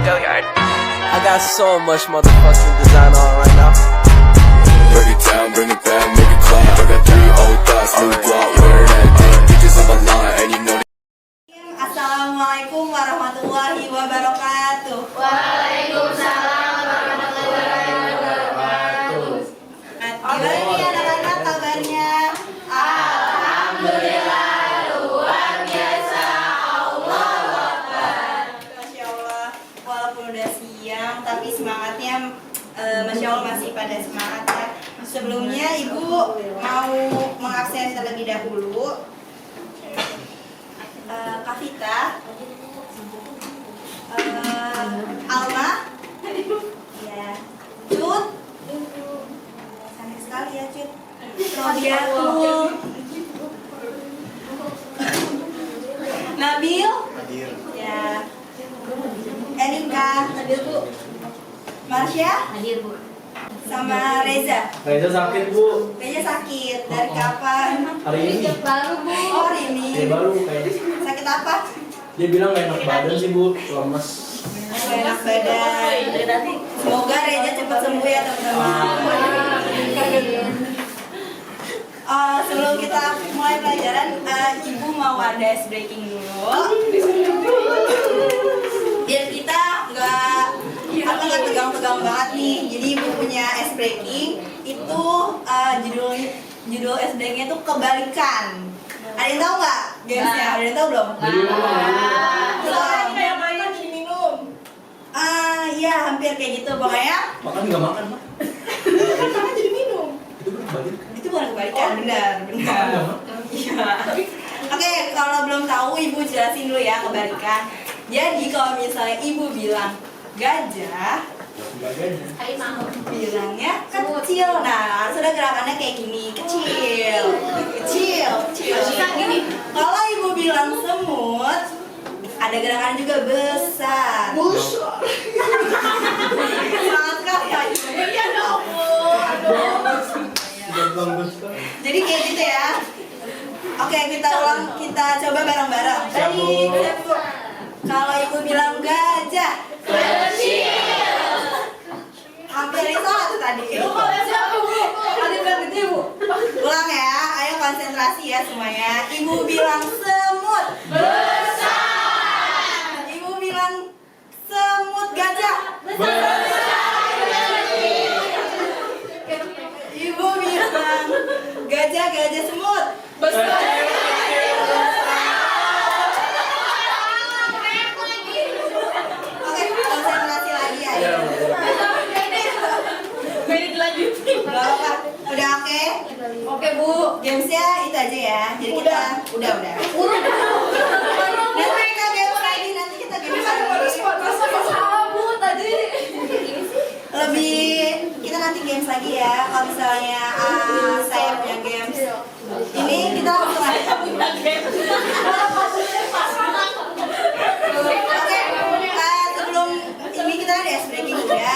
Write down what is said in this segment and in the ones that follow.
I got so much motherfucking design on right now. Break it down, bring it back, make it clap. I got 3 old thoughts, new guap, wear that thing. Bitches on my line, and you know. Assalamualaikum warahmatullahi wabarakatuh. Waalaikumsalam warahmatullahi wabarakatuh. Gimana nih anak-anak kabarnya? Alhamdulillah luar biasa. Allahu Akbar. Masya Allah, walaupun udah siang tapi semangatnya Masya Allah masih pada semangat ya. Sebelumnya Ibu mau mengabsen terlebih dahulu Kavita, Alma, ya, Cut, cantik sekali ya Cut, Rodiatul, Nabil, ya, Erika, Nabil Bu, Marsha, Hadir Bu. sama Reza. Reza sakit Bu. Reza sakit dari kapan? Hari ini. Baru Bu. Oh hari ini. Ya baru kayaknya. Sakit apa? Dia bilang gak enak badan sih Bu, lemes. Gak enak badan. Semoga Reza cepat sembuh ya teman-teman. Sebelum kita mulai pelajaran, Ibu mau ada ice breaking dulu. Biar kita nggak tegang-tegang banget nih. Jadi Ibu punya ice breaking itu judul ice breakingnya itu kebalikan. Ada yang tahu nggak gamesnya? Ada yang tahu belum? Belum. Yang makan jadi minum. Iya hampir kayak gitu pokoknya. Makan nggak makan Pak? Kan makan jadi minum. Itu kebalik. Itu bukan kebalikan, benar. Iya. Oke, kalau belum tahu Ibu jelasin dulu ya kebalikan. Jadi kalau misalnya Ibu bilang gajah, bilangnya kecil. Nah, harus ada gerakannya kayak gini, kecil. Kalau Ibu bilang semut, ada gerakan juga besar. Semangat sekali ya Ibu. Jadi kayak gitu ya. Oke, kita ulang, kita coba bareng-bareng. Kalau Ibu bilang gajah, Kecil. hampir itu satu tadi. Ulang ya, ayo konsentrasi ya semuanya. Ibu bilang semut, Besar. Ibu bilang semut gajah, Ibu bilang gajah semut, Oke, konsentrasi lagi ya. Gak apa-apa. Udah oke? Oke Bu, gamesnya itu aja ya. Jadi kita udah. Nanti kita games lagi, nanti kita games lagi. Lebih kita nanti games lagi ya. Kalau misalnya saya punya games, ini kita langsung aja. Oke, sebelum ini kita ada ice breaking juga.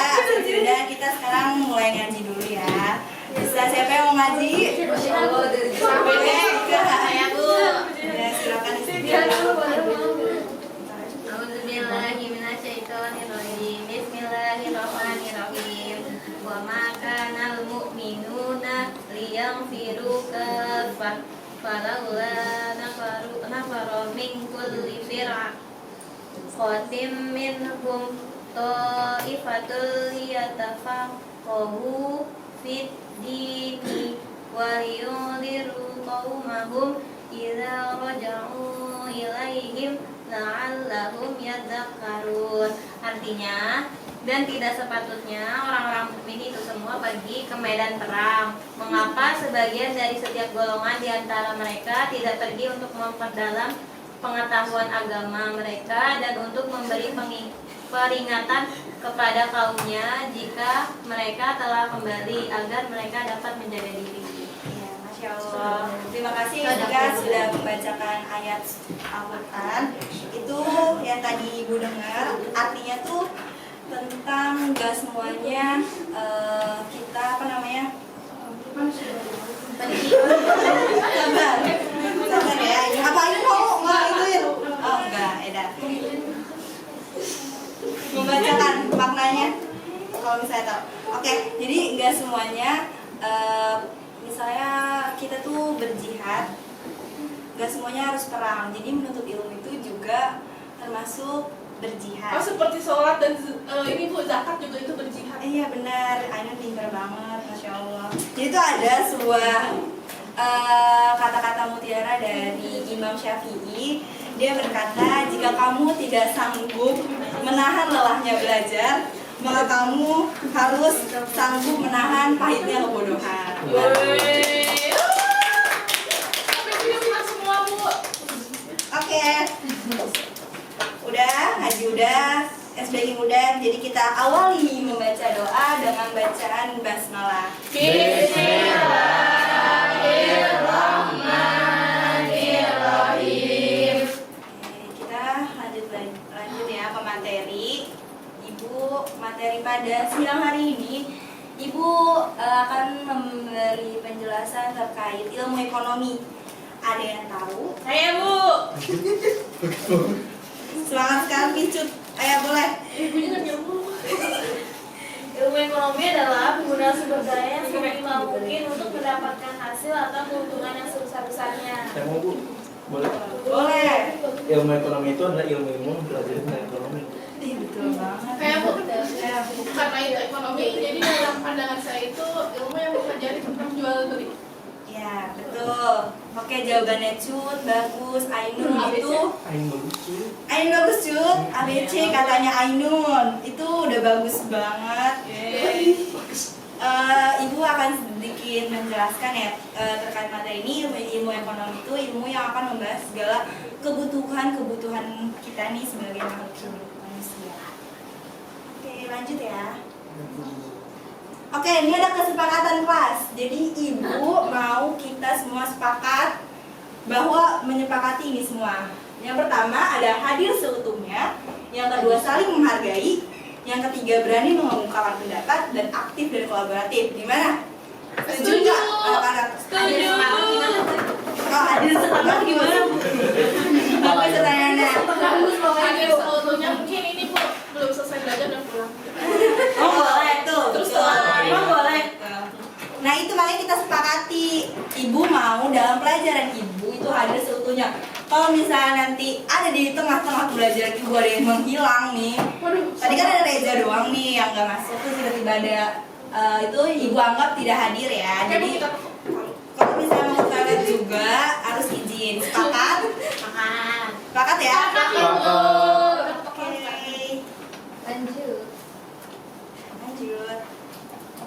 Udah kita sekarang mulai ngaji dulu ya. Bisa siapa yang mau ngaji? Oke, saya Bu. Ya, silakan. Bismillahirrahmanirrahim. Wa ma kana al-mu'minuna liyanfiru kaffah falawla nafaru min kulli firqatin minhum ta'ifatul yatafaqahu fid dini wa yunziru qaumahum idza raja'u ilaihim la'allahum yadhakkarun. Artinya, dan tidak sepatutnya orang-orang mukmin itu semua pergi ke medan perang. Mengapa sebagian dari setiap golongan di antara mereka tidak pergi untuk memperdalam pengetahuan agama mereka dan untuk memberi peringatan kepada kaumnya jika mereka telah kembali agar mereka dapat menjaga diri. Ya, Masya Allah. Terima kasih juga sudah membacakan ayat Al-Quran. Itu yang tadi Ibu dengar, artinya tuh tentang gak semuanya kita apa namanya? Sabar ya. Apa ini mau nggak itu? Oh enggak, Eda. membacakan maknanya kalau misalnya tahu. Oke, jadi nggak semuanya misalnya kita tuh berjihad, nggak semuanya harus perang. Jadi menuntut ilmu itu juga termasuk berjihad. Oh, seperti sholat dan ini Bu, zakat juga itu berjihad. Iya benar, Ainun pintar banget, masya Allah. Jadi itu ada sebuah kata-kata mutiara dari Imam Syafi'i. Dia berkata, jika kamu tidak sanggup menahan lelahnya belajar, maka kamu harus sanggup menahan pahitnya kebodohan. Tapi bilang semua Bu. Oke, udah, ngaji udah, SBG udah. Jadi kita awali membaca doa dengan bacaan basmalah. Bismillahirrahmanirrahim. Kita lanjut ya ke materi. Ibu, materi pada siang hari ini, Ibu akan memberi penjelasan terkait ilmu ekonomi. Ada yang tahu? Saya Bu. Semangat sekali, Cut. Ayo boleh. Ibunya kan nyambung. Ilmu ekonomi adalah penggunaan sumber daya yang semaksimal mungkin untuk mendapatkan hasil atau keuntungan yang sebesar-besarnya. Saya mau Bu, boleh? Boleh. Ilmu ekonomi itu adalah ilmu mempelajari tentang ekonomi. Ih, betul banget. Kayak Bu, karena itu ekonomi, jadi dalam pandangan saya itu ilmu yang mempelajari tentang jual beli. Ya, betul. Oke, jawabannya Cut, bagus. Ainun itu Aing bagus sih. Ainun bagus Cut, ABC katanya Ainun. Itu udah bagus banget. Ibu akan sedikit menjelaskan ya terkait materi ini. Ilmu ekonomi itu ilmu yang akan membahas segala kebutuhan kita nih sebagai makhluk hidup manusia. Oke, lanjut ya. Oke, ini ada kesepakatan kelas. Jadi ibu mau kita semua sepakat bahwa menyepakati ini semua. Yang pertama ada hadir seutuhnya, yang kedua saling menghargai, yang ketiga berani mengungkapkan pendapat dan aktif dan kolaboratif. Gimana? Setuju nggak anak-anak? Setuju. Kalau hadir setengah gimana Bu? Bagus pertanyaannya. Akhir seutuhnya mungkin ini Bu belum selesai belajar dan pulang. Oh boleh tuh. Terus betul. emang boleh. Nah itu makanya kita sepakati. Ibu mau dalam pelajaran ibu itu hadir seutuhnya. Kalau misalnya nanti ada di tengah-tengah pelajaran ibu ada yang menghilang nih. Waduh. Tadi kan ada Reza doang nih yang nggak masuk, terus tiba-tiba ada itu ibu anggap tidak hadir ya. Oke, Bu, Jadi kita kalau misalnya mau ke toilet juga harus izin. Sepakat? Sepakat ya? Oke. Lanjut. Lanjut.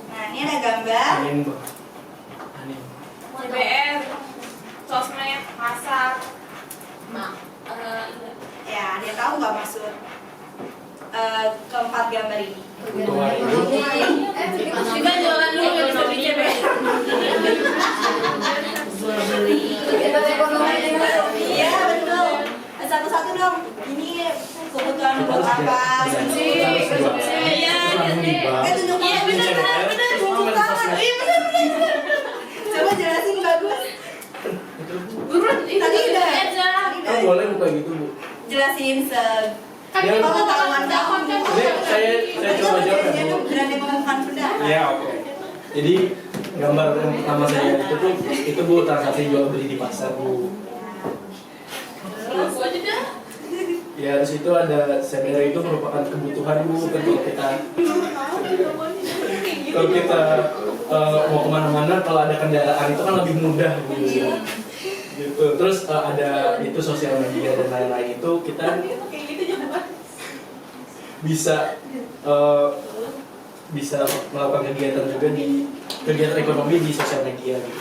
Nah ini ada gambar. Anin Bang. Anin. CBR, sosmed, masak. Ya, dia tahu nggak maksud keempat gambar ini? Kebutuhan hidup. Kita jualan dulu ya bisa di CBR. Iya betul. Satu-satu dong. Ini kebutuhan buat apa? Iya, Tunjuk iya benar. tunjuk tangan. Iya benar. Coba jelasin bagus. Buruan, Tadi udah. aja. Oh, boleh buka gitu Bu. Jelasin Kan Ya, kita pengetahuan dakwah kan. Ini saya coba jawab ya Dia Bu. tuh berani mengumumkan pendapat. Iya oke. Jadi gambar yang pertama saya itu tuh itu Bu transaksi jual beli di pasar Bu. Aku aja dah. Ya di situ ada CBR itu merupakan kebutuhan Bu kan kalau kita mau kemana-mana kalau ada kendaraan itu kan lebih mudah Bu. Gitu. Terus ada itu sosial media dan lain-lain itu kita Kayak gitu juga. bisa melakukan kegiatan juga di kegiatan ekonomi di sosial media gitu.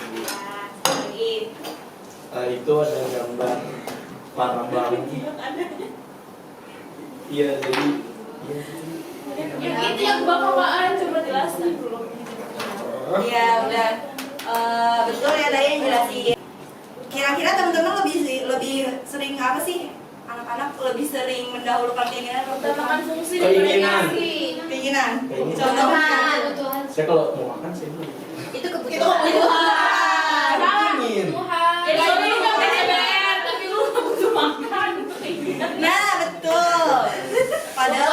Itu ada gambar para bank. Iya jadi Yang itu yang bapak-bapak coba jelasin dulu. Iya udah. Betul ya tadi yang jelasin. Kira-kira teman-teman lebih sering apa sih? Anak-anak lebih sering mendahulukan keinginan atau Utamakan fungsi Keinginan. keinginan? Keinginan. Contohnya. saya kalau mau makan saya dulu. Itu Itu kebutuhan. Tuhan. Ingin. Tuhan. Jadi lu nggak pakai CBR, tapi lu nggak butuh makan. Nah betul. Padahal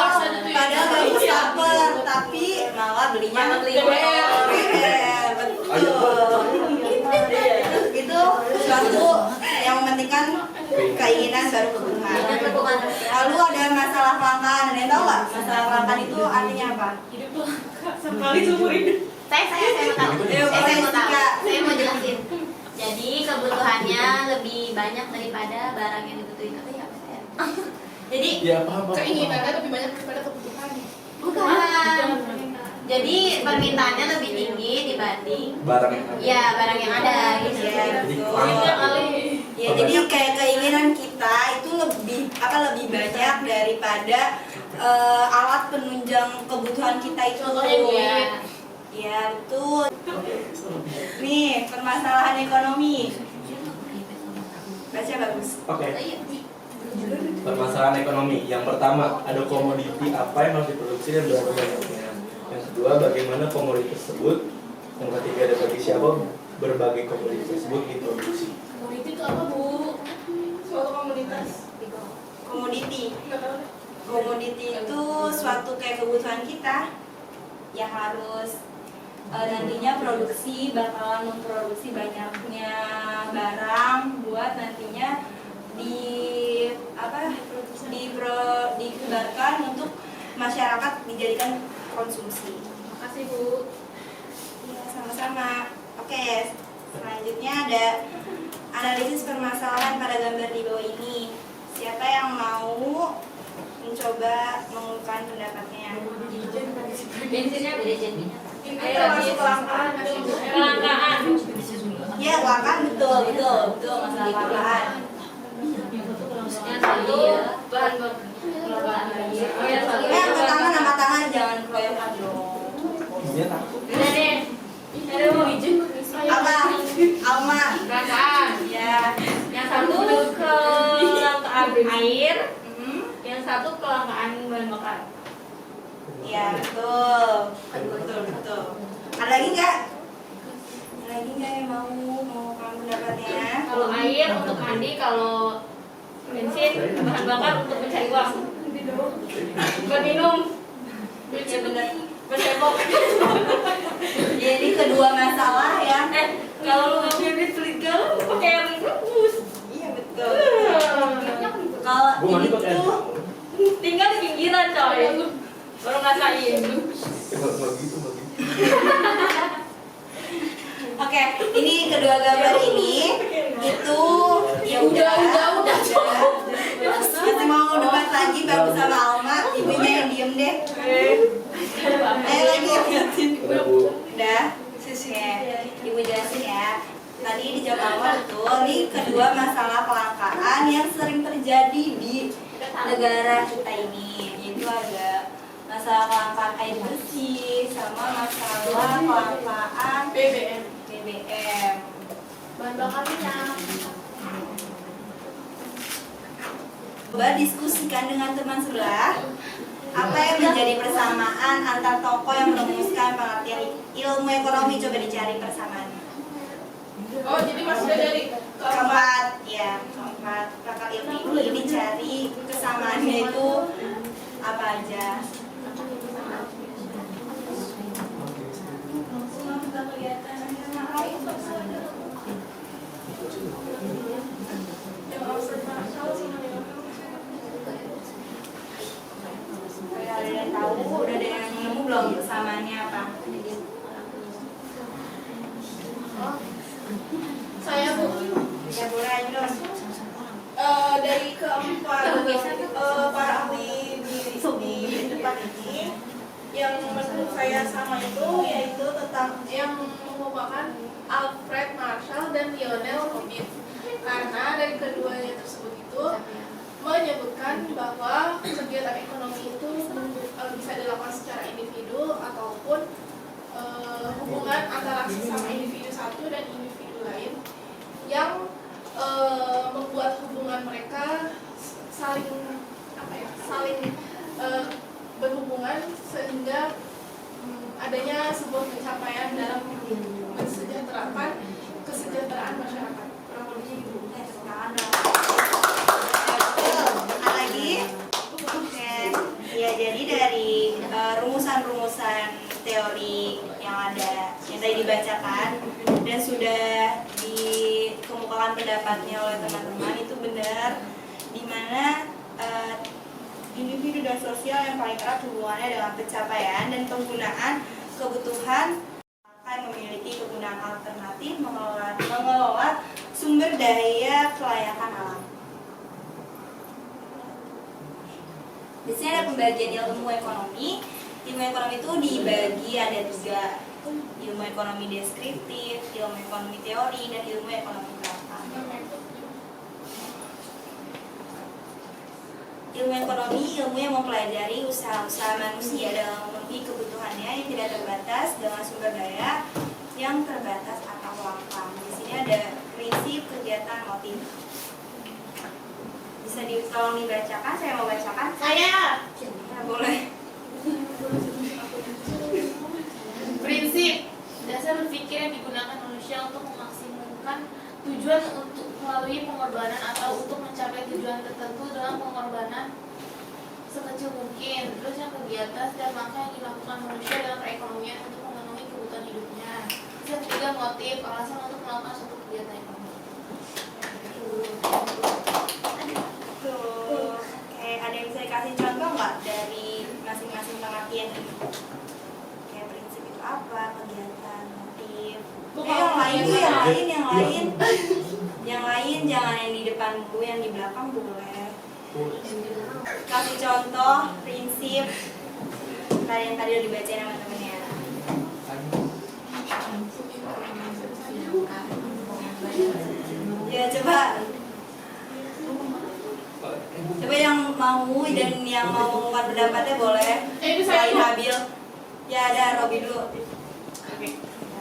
ada masalah kelangkaan. Ada yang tahu nggak masalah kelangkaan itu artinya apa? Hidup tuh sekali seumur hidup. Saya mau tahu. Saya mau jelasin. Jadi kebutuhannya lebih banyak daripada barang yang dibutuhin. Apa ya? Jadi Ya apa? Keinginannya lebih banyak daripada kebutuhannya. bukan. Jadi permintaannya lebih tinggi dibanding Barang yang ada. ya barang yang ada gitu. Ya, Jadi betul. kelangkaan. Ya, jadi kayak keinginan kita itu lebih banyak daripada alat penunjang kebutuhan kita itu. Contohnya dia. Ya, betul. Nih, permasalahan ekonomi. Baca bagus. Oke. Permasalahan ekonomi. Yang pertama, ada komoditi apa yang harus diproduksi dan berapa banyaknya. Yang kedua, bagaimana komoditi tersebut. Yang ketiga, ada bagi siapa berbagai komoditi tersebut diproduksi. Komoditi itu apa, Bu? Suatu komunitas. Komoditi. Nggak tahu. Komoditi itu suatu kayak kebutuhan kita yang harus nantinya bakalan memproduksi banyaknya barang buat nantinya disebarkan untuk masyarakat dijadikan konsumsi. Makasih, Bu. Iya, sama-sama. Oke, selanjutnya ada analisis permasalahan pada gambar di bawah ini. Siapa yang mau mencoba mengungkapkan pendapatnya? Bensinnya beda. Itu masuk kelangkaan. Kelangkaan. Ya, kelangkaan betul masalah kelangkaan. Yang satu bahan baku. Angkat tangan jangan keroyokan dong. Dia takut. Udah deh. Ada mau izin? Apa? Alma. Kelangkaan. Ya. Yang satu kelangkaan air, Mhm. yang satu kelangkaan bahan bakar. Ya, betul. Ada lagi nggak? Yang mau kamu pendapatnya? Kalau air untuk mandi, kalau bensin bahan bakar untuk mencari uang. Buat minum. Ya benar. Bercebok. Jadi kedua masalah yang Kalau lu nggak punya duit beli galau, pakai yang rebus. iya betul. Kalau Gua mandi ini pakai tuh Tinggal di pinggiran coy. Baru ngerasain. Nggak gitu. oke, ini kedua gambar ini itu ya udah. Masih mau debat lagi bagus sama Alma, ibunya yang diem deh. Ayo lagi liatin. Udah, Bu. Udah, ya, ibu jelasin ya. Tadi dijawab Alma betul. Ini kedua masalah kelangkaan yang sering terjadi di negara kita ini. Yaitu ada masalah kelangkaan air bersih sama masalah kelangkaan BBM. BBM. Bahan bakar minyak. Coba diskusikan dengan teman sebelah apa yang menjadi persamaan antar tokoh yang merumuskan pengertian ilmu ekonomi. Coba dicari persamaannya. Oh, jadi maksudnya dari keempat. Keempat pakar ilmu ini dicari kesamaannya itu apa aja. Ada yang tahu, udah ada yang nemu belum persamaannya apa? Saya, Bu. Ya boleh aja dong. Dari keempat para ahli di depan ini, yang menurut saya sama itu yaitu tentang yang merupakan Alfred Marshall dan Lionel Robin. Karena dari keduanya tersebut itu menyebutkan bahwa kegiatan ekonomi itu bisa dilakukan secara individu ataupun hubungan antara sesama individu satu dan individu lain yang membuat hubungan mereka saling berhubungan sehingga adanya sebuah pencapaian dalam mensejahterakan kesejahteraan masyarakat. Kurang lebih itu. Ada lagi? Oke. Ya, jadi dari rumusan-rumusan teori yang ada yang tadi dibacakan dan sudah dikemukakan pendapatnya oleh teman-teman itu benar, dimana di dengan sosial yang paling erat hubungannya dengan pencapaian dan penggunaan kebutuhan akan memiliki kegunaan alternatif mengelola sumber daya kelayakan alam. Di sini ada pembagian ilmu ekonomi. Ilmu ekonomi itu dibagi ada 3, ilmu ekonomi deskriptif, ilmu ekonomi teori, dan ilmu ekonomi praktik. Ilmu ekonomi ilmu yang mempelajari usaha-usaha manusia dalam memenuhi kebutuhannya yang tidak terbatas dengan sumber daya yang terbatas atau lapang. Di sini ada prinsip, kegiatan, motif. Bisa tolong dibacakan? Saya mau bacakan. Saya. Ya, boleh. Prinsip dasar berpikir yang digunakan manusia untuk memaksimalkan tujuan untuk melalui pengorbanan atau untuk mencapai tujuan tertentu dengan pengorbanan sekecil mungkin. Terus yang kegiatan setiap langkah yang dilakukan manusia dalam perekonomian untuk memenuhi kebutuhan hidupnya. Terus yang ketiga motif, alasan untuk melakukan suatu kegiatan ekonomi. Oke, ada yang bisa dikasih contoh nggak dari masing-masing pengertian ini? Kayak prinsip itu apa, kegiatan, motif. Yang lain. Yang lain jangan yang di depan dulu, yang di belakang boleh. Kasih contoh prinsip tadi yang tadi udah dibacain sama temennya. Ya coba yang mau dan yang mau mengungkapkan pendapatnya boleh. Itu Selain saya Nabil. Ya ada Robi dulu. Oke,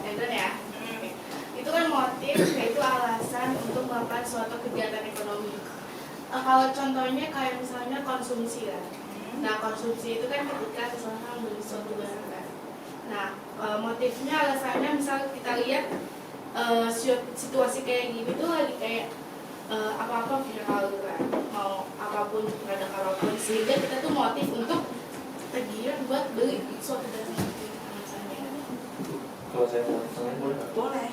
itu ya. Itu kan motif, yaitu alasan untuk melakukan suatu kegiatan ekonomi. Kalau contohnya kayak misalnya konsumsi lah. Nah, konsumsi itu kan ketika seseorang membeli suatu barang kan. Nah, motifnya alasannya misal kita lihat situasi kayak gini tuh lagi kayak apa-apa viral gitu kan. Mau apapun, produk apapun, sehingga kita tuh motif untuk tergiur buat beli suatu barang itu misalnya. Kalau saya mau tanya boleh nggak? Boleh.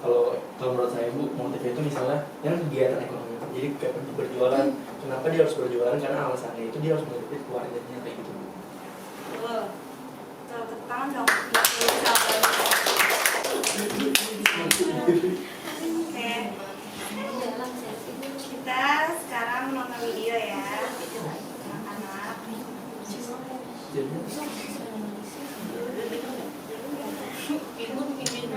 Kalau menurut saya Bu, motifnya itu misalnya yang kegiatan ekonomi. Jadi kayak untuk berjualan. Kenapa dia harus berjualan? Karena alasannya itu dia harus menghidupi keluarganya kayak gitu. Tuh. Tuh, tepuk tangan dong. Oke. Kita sekarang nonton video ya. Anak-anak. Ibu bikin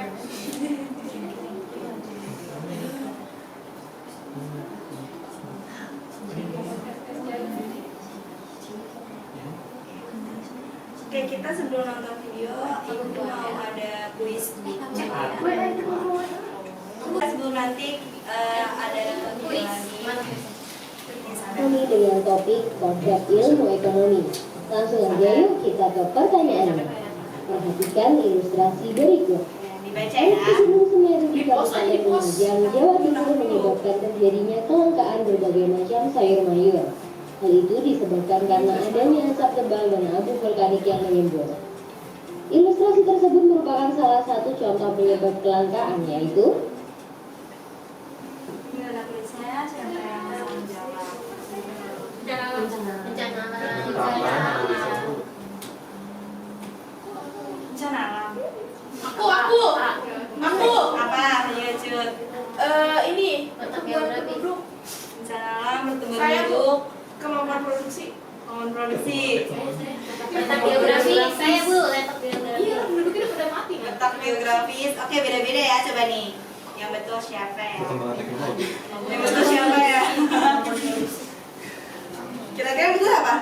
Oke, kita sebelum nonton video, aku mau ada kuis. Sebelum nanti ada video lagi. Kami dengan topik konsep ilmu ekonomi. Langsung aja yuk kita ke pertanyaannya. Perhatikan ilustrasi berikut. Dibaca Air ya. Gunung Semeru di Kabupaten Lumajang, Jawa Timur menyebabkan terjadinya kelangkaan berbagai macam sayur mayur. Hal itu disebabkan karena adanya asap tebal dan abu vulkanik yang menyembur. Ilustrasi tersebut merupakan salah satu contoh penyebab kelangkaan, yaitu Ini ada kuisnya, siapa yang mau menjawab? Bencana alam. Aku. Apa? Ayo cut. Ini Bencana alam bertemu Saya, Bu. duduk. kemampuan produksi. Mohon produksi. Letak biografi, saya Bu, letak biografi. Iya, penduduknya udah pada mati kan. Letak biografis. Oke, beda-beda ya. Coba nih. Yang betul siapa ya? Perkembangan teknologi. Yang betul siapa ya? Kira-kira yang betul apa?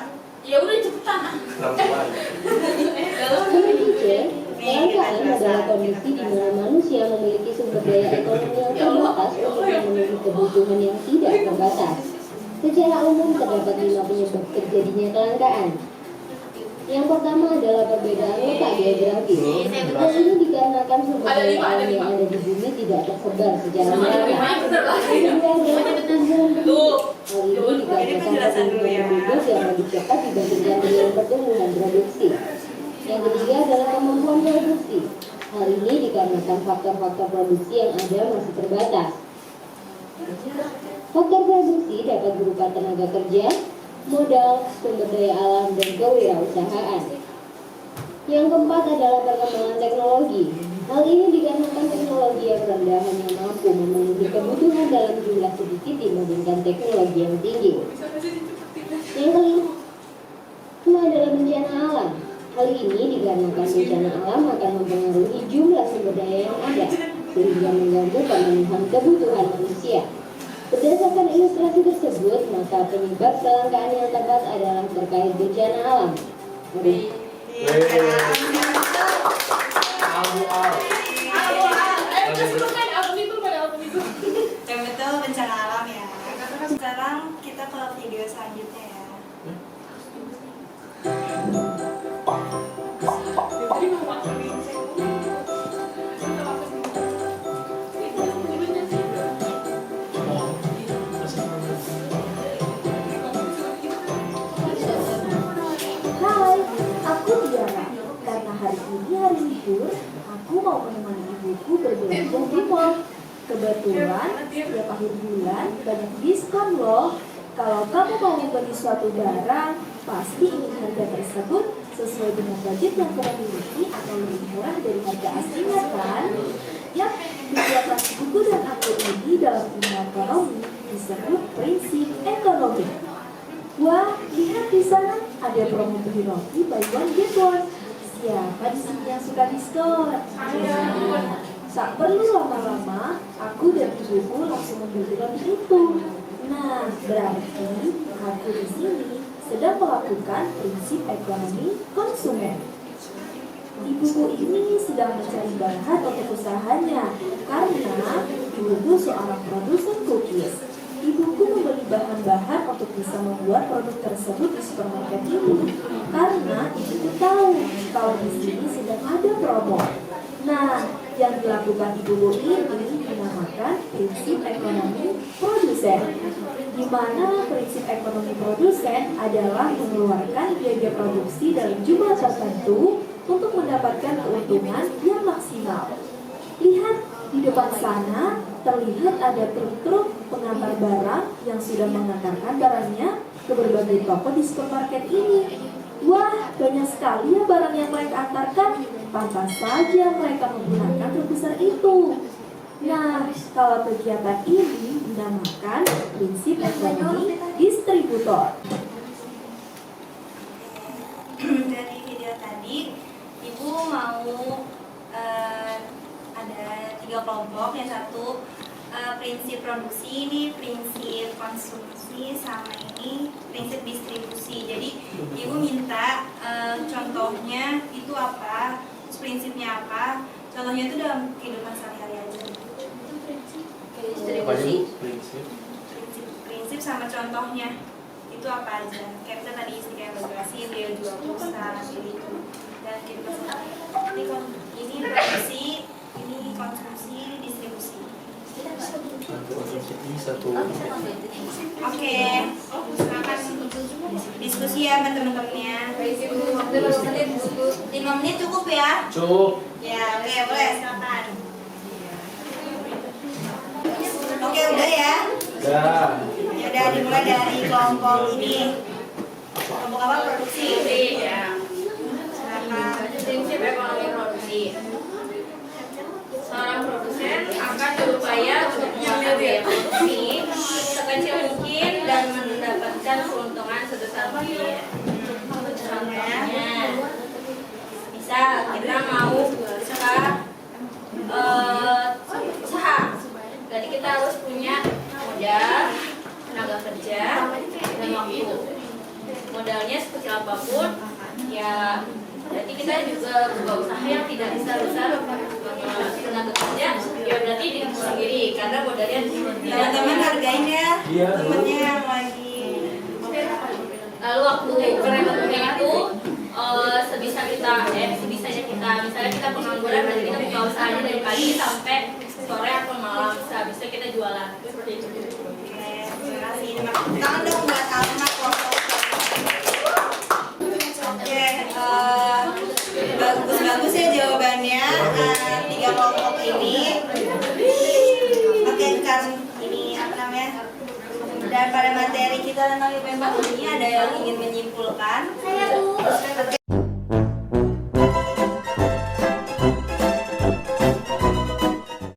Ya udah cepetan. Perempuan. Menurut C, kelangkaan adalah kondisi di mana manusia memiliki sumber daya ekonomi yang terbatas untuk memenuhi kebutuhan yang tidak terbatas. Secara umum terdapat 5 penyebab terjadinya kelangkaan. Yang pertama adalah perbedaan letak geografis. Hal ini dikarenakan sumber daya alam yang ada di bumi tidak tersebar secara merata. Kedua adalah pertumbuhan penduduk. Hal ini dikarenakan pertumbuhan penduduk yang lebih cepat dibandingkan dengan pertumbuhan produksi. Yang ketiga adalah kemampuan produksi. Hal ini dikarenakan faktor-faktor produksi yang ada masih terbatas. Faktor produksi dapat berupa tenaga kerja, modal, sumber daya alam, dan kewirausahaan. Yang keempat adalah perkembangan teknologi. Hal ini dikarenakan teknologi yang rendah hanya mampu memenuhi kebutuhan dalam jumlah sedikit dibandingkan teknologi yang tinggi. Yang kelima adalah bencana alam. Hal ini dikarenakan bencana alam akan mempengaruhi jumlah sumber daya yang ada, sehingga mengganggu pemenuhan kebutuhan manusia. Berdasarkan ilustrasi tersebut, maka penyebab kelangkaan yang tepat adalah terkait bencana alam. Yang betul bencana alam ya. Sekarang kita ke video selanjutnya ya. Hai, aku Tiara. Karena hari ini hari libur, aku mau menemani ibuku berbelanja di mall. Kebetulan tiap akhir bulan banyak diskon loh. Kalau kamu mau membeli suatu barang, pasti ingin harga tersebut sesuai dengan budget yang kamu miliki atau lebih murah dari harga aslinya kan? Yap, kegiatan buku dan aku ini dalam ilmu ekonomi disebut prinsip ekonomi. Wah, lihat di sana ada promo beli roti buy one get one. Siapa di sini yang suka diskon? Tak perlu lama-lama, aku dan ibuku langsung membeli roti itu. Nah, berarti aku di sini sedang melakukan prinsip ekonomi konsumen. Ibuku ini sedang mencari bahan untuk usahanya karena ibuku seorang produsen cookies. Ibuku membeli bahan-bahan untuk bisa membuat produk tersebut di supermarket ini karena ibuku tahu kalau di sini sedang ada promo. Nah, yang dilakukan ibuku ini dinamakan prinsip ekonomi produsen, di mana prinsip ekonomi produsen adalah mengeluarkan biaya produksi dalam jumlah tertentu untuk mendapatkan keuntungan yang maksimal. Lihat di depan sana, terlihat ada truk-truk pengantar barang yang sudah mengantarkan barangnya ke berbagai toko di supermarket ini. Wah, banyak sekali ya barang yang mereka antarkan. Pantas saja mereka menggunakan truk besar itu. Nah, kalau kegiatan ini dinamakan prinsip ekonomi distributor. Dari video tadi, Ibu mau ada 3 kelompok. Yang satu prinsip produksi, ini prinsip konsumsi, sama ini prinsip distribusi. Jadi Ibu minta contohnya itu apa, prinsipnya apa. Contohnya itu dalam kehidupan sehari-hari aja. Distribusi. Prinsip sama contohnya itu apa aja. Kayak kita tadi kayak bagasi, dia jual pulsa, gitu. Dan kehidupan sehari-hari. Ini produksi, ini konsumsi, distribusi. Oke, silakan diskusi ya sama teman-temannya. 5 menit cukup ya? Cukup. Ya, oke, boleh, silakan. Oke, udah ya? Udah. Ya udah, dimulai dari kelompok ini. Kelompok apa? Produksi. Ya. Silakan. Prinsip ekonomi produksi. Seorang produsen akan berupaya untuk menguasai biaya produksi sekecil mungkin dan mendapatkan keuntungan sebesar mungkin. Contohnya, bisa kita mau usaha, jadi kita harus punya modal, tenaga kerja, dan waktu. Modalnya sekecil apapun, ya berarti kita juga buka usaha yang tidak besar-besar. Tenaga kerja ya berarti diri sendiri karena modalnya Teman-teman hargain ya temennya yang lagi. lalu waktu perekonomian itu sebisanya kita misalnya kita pengangguran berarti kita buka usahanya dari pagi sampai sore atau malam bisa kita jualan seperti itu. Oke, terima kasih. Tangan dong buat Alma kelompok. Oke, bagus-bagus ya jawabannya. 3 kelompok ini. Oke, kan ini apa namanya? Dan pada materi kita tentang IPM ini ada yang ingin menyimpulkan? Saya tuh.